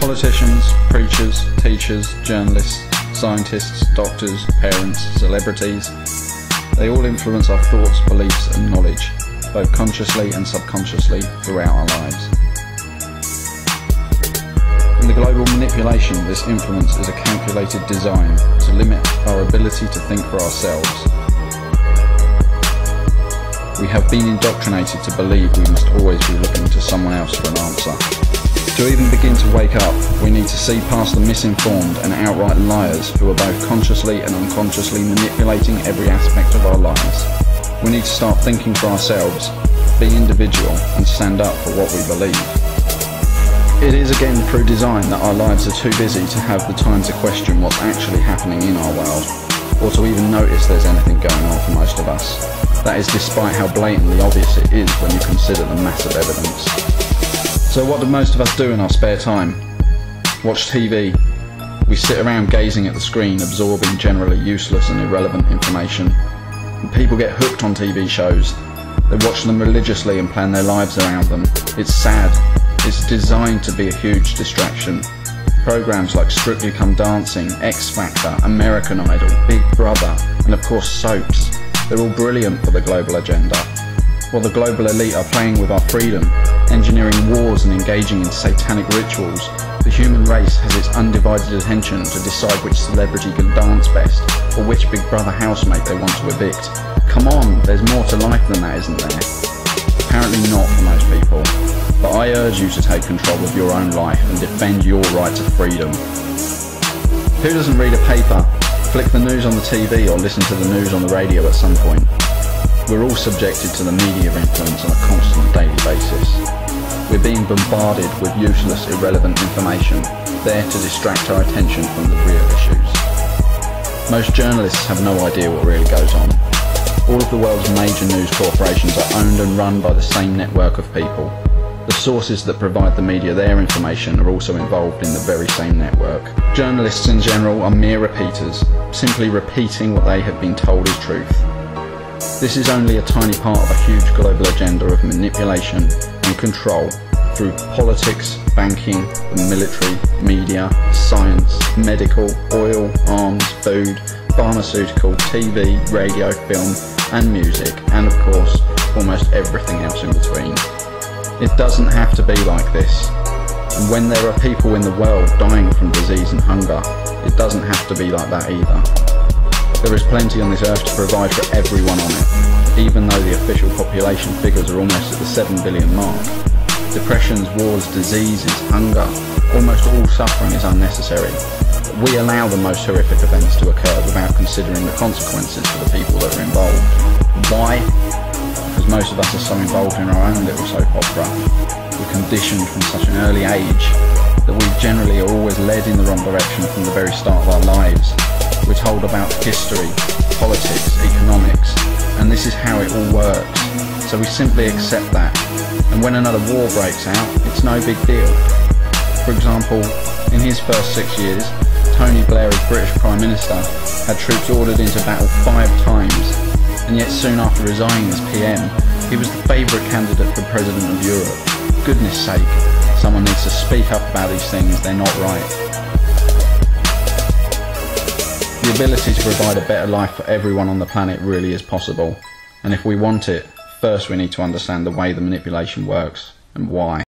Politicians, preachers, teachers, journalists, scientists, doctors, parents, celebrities, they all influence our thoughts, beliefs and knowledge, both consciously and subconsciously throughout our lives. In the global manipulation, this influence is a calculated design to limit our ability to think for ourselves. We have been indoctrinated to believe we must always be looking to someone else for an answer. To even begin to wake up, we need to see past the misinformed and outright liars who are both consciously and unconsciously manipulating every aspect of our lives. We need to start thinking for ourselves, be individual and stand up for what we believe. It is again through design that our lives are too busy to have the time to question what's actually happening in our world, or to even notice there's anything going on for most of us. That is despite how blatantly obvious it is when you consider the massive evidence. So what do most of us do in our spare time? Watch TV. We sit around gazing at the screen, absorbing generally useless and irrelevant information. And people get hooked on TV shows. They watch them religiously and plan their lives around them. It's sad. It's designed to be a huge distraction. Programs like Strictly Come Dancing, X Factor, American Idol, Big Brother, and of course soaps. They're all brilliant for the global agenda. While the global elite are playing with our freedom, engineering wars and engaging in satanic rituals, the human race has its undivided attention to decide which celebrity can dance best, or which Big Brother housemate they want to evict. Come on, there's more to life than that, isn't there? Apparently not for most people, but I urge you to take control of your own life and defend your right to freedom. Who doesn't read a paper, flick the news on the TV or listen to the news on the radio at some point? We're all subjected to the media influence on a constant daily basis. We're being bombarded with useless, irrelevant information, there to distract our attention from the real issues. Most journalists have no idea what really goes on. All of the world's major news corporations are owned and run by the same network of people. The sources that provide the media their information are also involved in the very same network. Journalists in general are mere repeaters, simply repeating what they have been told is truth. This is only a tiny part of a huge global agenda of manipulation and control through politics, banking, the military, media, science, medical, oil, arms, food, pharmaceutical, TV, radio, film and music, and of course almost everything else in between. It doesn't have to be like this, and when there are people in the world dying from disease and hunger, it doesn't have to be like that either. There is plenty on this earth to provide for everyone on it, even though the official population figures are almost at the 7 billion mark. Depressions, wars, diseases, hunger, almost all suffering is unnecessary. But we allow the most horrific events to occur without considering the consequences for the people that are involved. Why? Because most of us are so involved in our own little soap opera. We're conditioned from such an early age that we generally are always led in the wrong direction from the very start of our lives. We're told about history, politics, economics, and this is how it all works. So we simply accept that. And when another war breaks out, it's no big deal. For example, in his first 6 years, Tony Blair as British Prime Minister had troops ordered into battle 5 times, and yet soon after resigning as PM, he was the favourite candidate for President of Europe. Goodness sake, someone needs to speak up about these things, they're not right. The ability to provide a better life for everyone on the planet really is possible, and if we want it, first we need to understand the way the manipulation works and why.